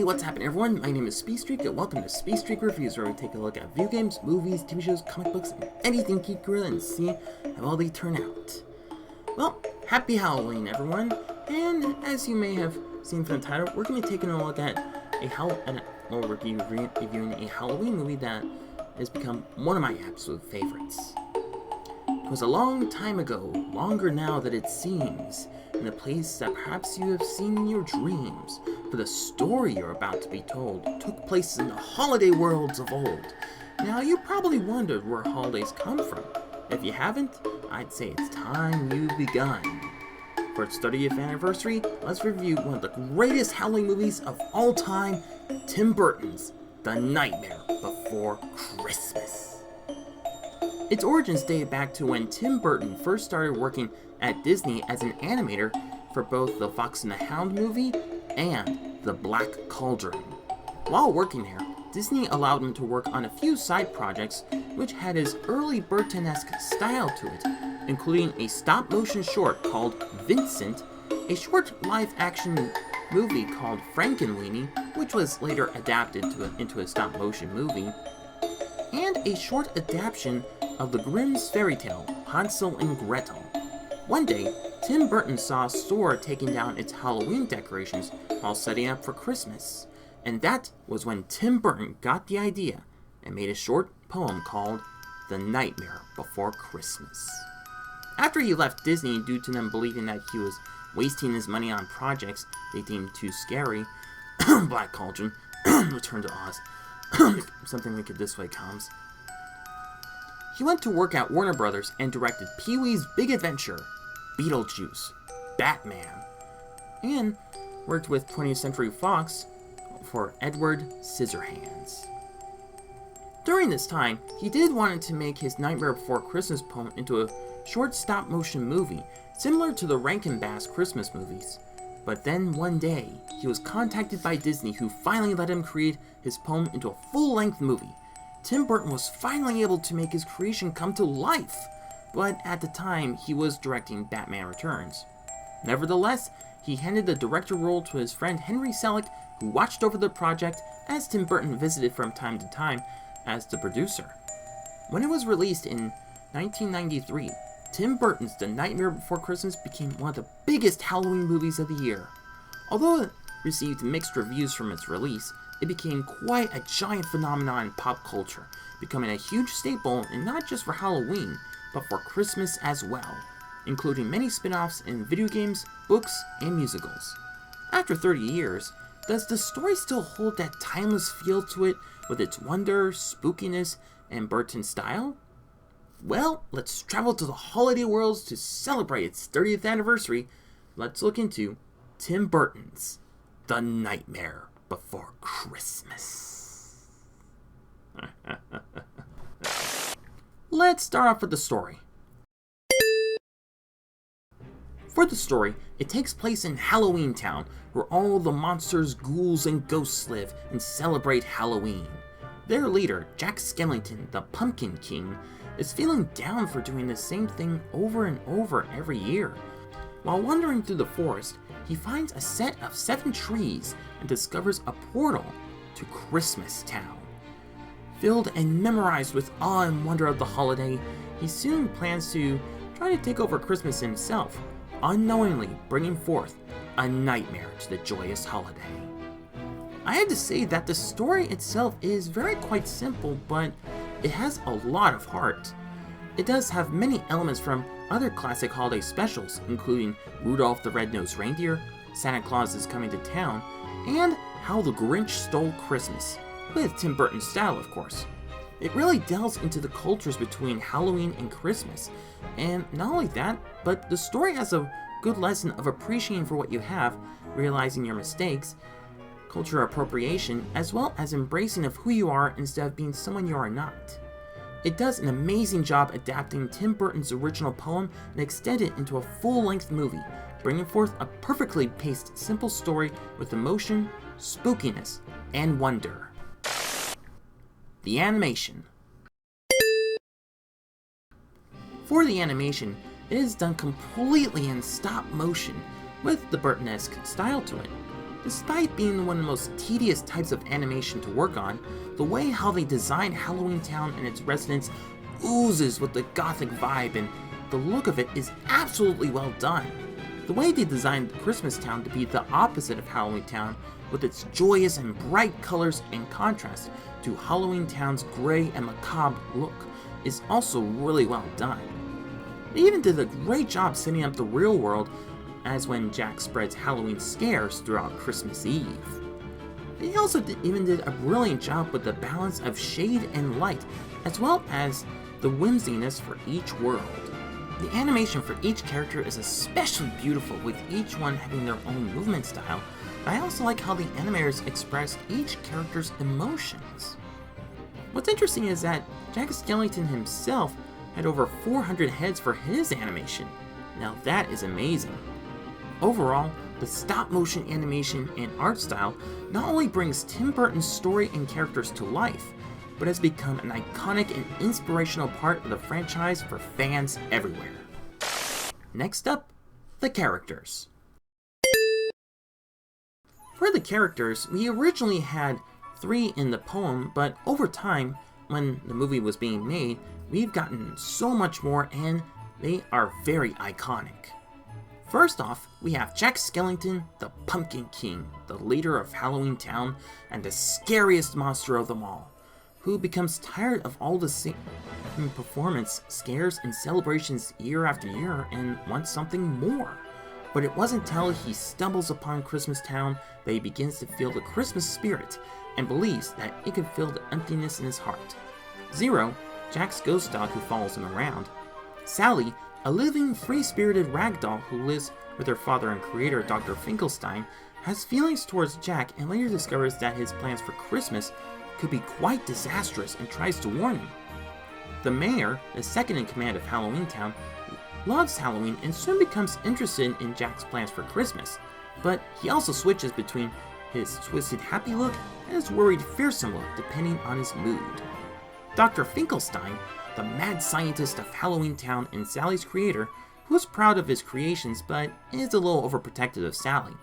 what's happening everyone? My name is Speedstreak and welcome to Speedstreak Reviews, where we take a look at video games, movies, TV shows, comic books, and anything geek related and see how well they turn out. Well, happy Halloween everyone, and as you may have seen from the title, we're going to be taking a look at reviewing a Halloween movie that has become one of my absolute favorites. It was a long time ago, longer now than it seems, in a place that perhaps you have seen in your dreams, for the story you're about to be told took place in the holiday worlds of old. Now, you probably wondered where holidays come from. If you haven't, I'd say it's time you begun. For its 30th anniversary, let's review one of the greatest Halloween movies of all time, Tim Burton's The Nightmare Before Christmas. Its origins date back to when Tim Burton first started working at Disney as an animator for both the Fox and the Hound movie and The Black Cauldron. While working there, Disney allowed him to work on a few side projects which had his early Burton-esque style to it, including a stop-motion short called Vincent, a short live-action movie called Frankenweenie, which was later adapted into a stop-motion movie, and a short adaptation of the Grimm's fairy tale, Hansel and Gretel. One day, Tim Burton saw a store taking down its Halloween decorations while setting up for Christmas, and that was when Tim Burton got the idea and made a short poem called The Nightmare Before Christmas. After he left Disney due to them believing that he was wasting his money on projects they deemed too scary, Black Cauldron, Return to Oz, something like it this way comes, he went to work at Warner Brothers and directed Pee-wee's Big Adventure, Beetlejuice, Batman, and worked with 20th Century Fox for Edward Scissorhands. During this time, he did want to make his Nightmare Before Christmas poem into a short stop-motion movie, similar to the Rankin-Bass Christmas movies. But then one day, he was contacted by Disney, who finally let him create his poem into a full-length movie. Tim Burton was finally able to make his creation come to life, but at the time, he was directing Batman Returns. Nevertheless, he handed the director role to his friend Henry Selick, who watched over the project as Tim Burton visited from time to time as the producer. When it was released in 1993, Tim Burton's The Nightmare Before Christmas became one of the biggest Halloween movies of the year. Although it received mixed reviews from its release, it became quite a giant phenomenon in pop culture, becoming a huge staple and not just for Halloween, but for Christmas as well, including many spin-offs in video games, books, and musicals. After 30 years, does the story still hold that timeless feel to it with its wonder, spookiness, and Burton style? Well, let's travel to the holiday worlds to celebrate its 30th anniversary. Let's look into Tim Burton's The Nightmare Before Christmas. Let's start off with the story. For the story, it takes place in Halloween Town, where all the monsters, ghouls, and ghosts live and celebrate Halloween. Their leader, Jack Skellington, the Pumpkin King, is feeling down for doing the same thing over and over every year. While wandering through the forest, he finds a set of 7 trees and discovers a portal to Christmas Town. Filled and memorized with awe and wonder of the holiday, he soon plans to try to take over Christmas himself, unknowingly bringing forth a nightmare to the joyous holiday. I have to say that the story itself is quite simple, but it has a lot of heart. It does have many elements from other classic holiday specials, including Rudolph the Red-Nosed Reindeer, Santa Claus is Coming to Town, and How the Grinch Stole Christmas, with Tim Burton's style, of course. It really delves into the cultures between Halloween and Christmas, and not only that, but the story has a good lesson of appreciating for what you have, realizing your mistakes, cultural appropriation, as well as embracing of who you are instead of being someone you are not. It does an amazing job adapting Tim Burton's original poem and extend it into a full-length movie, bringing forth a perfectly paced, simple story with emotion, spookiness, and wonder. The animation. For the animation, it is done completely in stop motion, with the Burton-esque style to it. Despite being one of the most tedious types of animation to work on, the way how they designed Halloween Town and its residents oozes with the gothic vibe, and the look of it is absolutely well done. The way they designed Christmas Town to be the opposite of Halloween Town, with its joyous and bright colors in contrast to Halloween Town's gray and macabre look, is also really well done. They even did a great job setting up the real world as when Jack spreads Halloween scares throughout Christmas Eve. They also even did a brilliant job with the balance of shade and light, as well as the whimsiness for each world. The animation for each character is especially beautiful, with each one having their own movement style, but I also like how the animators express each character's emotions. What's interesting is that Jack Skellington himself had over 400 heads for his animation. Now that is amazing. Overall, the stop-motion animation and art style not only brings Tim Burton's story and characters to life, but has become an iconic and inspirational part of the franchise for fans everywhere. Next up, the characters. For the characters, we originally had 3 in the poem, but over time, when the movie was being made, we've gotten so much more, and they are very iconic. First off, we have Jack Skellington, the Pumpkin King, the leader of Halloween Town, and the scariest monster of them all, who becomes tired of all the same performance, scares, and celebrations year after year and wants something more. But it wasn't until he stumbles upon Christmas Town that he begins to feel the Christmas spirit and believes that it can fill the emptiness in his heart. Zero, Jack's ghost dog who follows him around. Sally, a living, free-spirited ragdoll who lives with her father and creator, Dr. Finkelstein, has feelings towards Jack and later discovers that his plans for Christmas could be quite disastrous and tries to warn him. The mayor, the second in command of Halloween Town, loves Halloween and soon becomes interested in Jack's plans for Christmas, but he also switches between his twisted happy look and his worried fearsome look depending on his mood. Dr. Finkelstein, the mad scientist of Halloween Town and Sally's creator, who is proud of his creations but is a little overprotective of Sally.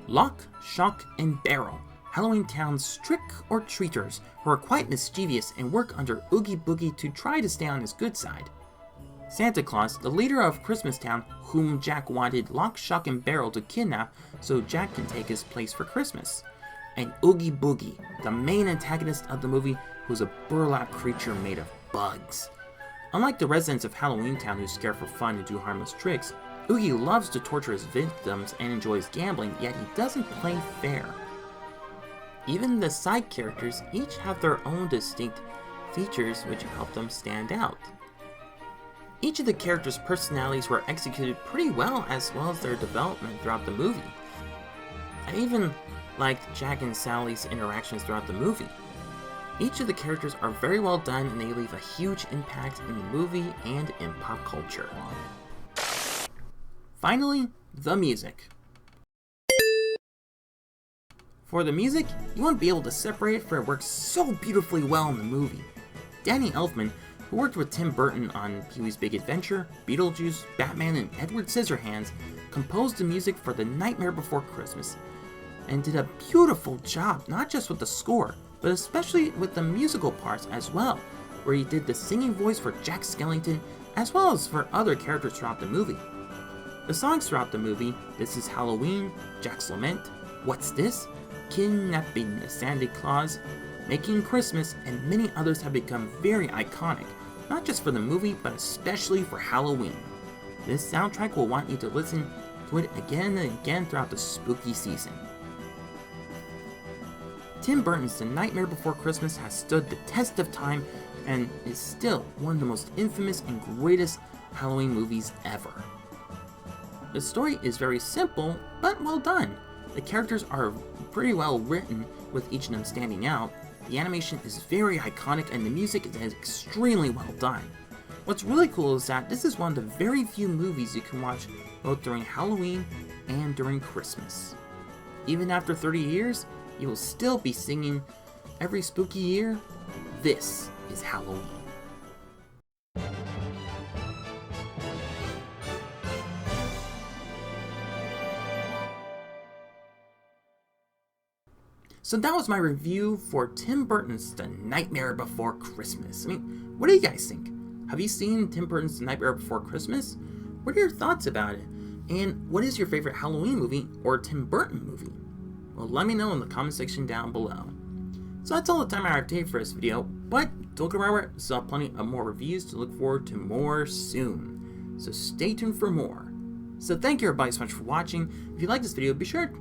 Lock, Shock, and Barrel, Halloween Town's trick-or-treaters who are quite mischievous and work under Oogie Boogie to try to stay on his good side. Santa Claus, the leader of Christmas Town, whom Jack wanted Lock, Shock, and Barrel to kidnap so Jack can take his place for Christmas. And Oogie Boogie, the main antagonist of the movie, who's a burlap creature made of bugs. Unlike the residents of Halloween Town who scare for fun and do harmless tricks, Oogie loves to torture his victims and enjoys gambling, yet he doesn't play fair. Even the side characters each have their own distinct features which help them stand out. Each of the characters' personalities were executed pretty well as their development throughout the movie. I even liked Jack and Sally's interactions throughout the movie. Each of the characters are very well done and they leave a huge impact in the movie and in pop culture. Finally, the music. For the music, you won't be able to separate it, for it works so beautifully well in the movie. Danny Elfman, who worked with Tim Burton on Pee-wee's Big Adventure, Beetlejuice, Batman, and Edward Scissorhands, composed the music for The Nightmare Before Christmas, and did a beautiful job not just with the score, but especially with the musical parts as well, where he did the singing voice for Jack Skellington as well as for other characters throughout the movie. The songs throughout the movie, This Is Halloween, Jack's Lament, What's This?, Kidnapping the Santa Claus, Making Christmas, and many others have become very iconic, not just for the movie, but especially for Halloween. This soundtrack will want you to listen to it again and again throughout the spooky season. Tim Burton's The Nightmare Before Christmas has stood the test of time and is still one of the most infamous and greatest Halloween movies ever. The story is very simple, but well done. The characters are pretty well written, with each of them standing out. The animation is very iconic and the music is extremely well done. What's really cool is that this is one of the very few movies you can watch both during Halloween and during Christmas. Even after 30 years, you will still be singing every spooky year, This is Halloween. So that was my review for Tim Burton's The Nightmare Before Christmas. I mean, what do you guys think? Have you seen Tim Burton's The Nightmare Before Christmas? What are your thoughts about it? And what is your favorite Halloween movie or Tim Burton movie? Well, let me know in the comment section down below. So that's all the time I have today for this video, but don't go anywhere, we still have plenty of more reviews to look forward to more soon. So stay tuned for more. So thank you everybody so much for watching. If you like this video, be sure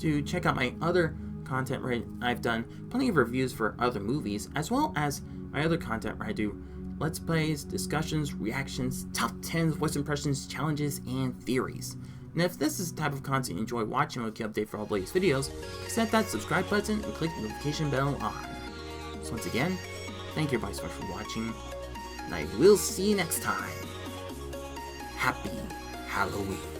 to check out my other content where I've done plenty of reviews for other movies, as well as my other content where I do Let's Plays, discussions, reactions, top 10s, voice impressions, challenges, and theories. And if this is the type of content you enjoy watching and will keep updated for all the latest videos, hit that subscribe button and click the notification bell on. So once again, thank you everybody so much for watching, and I will see you next time. Happy Halloween.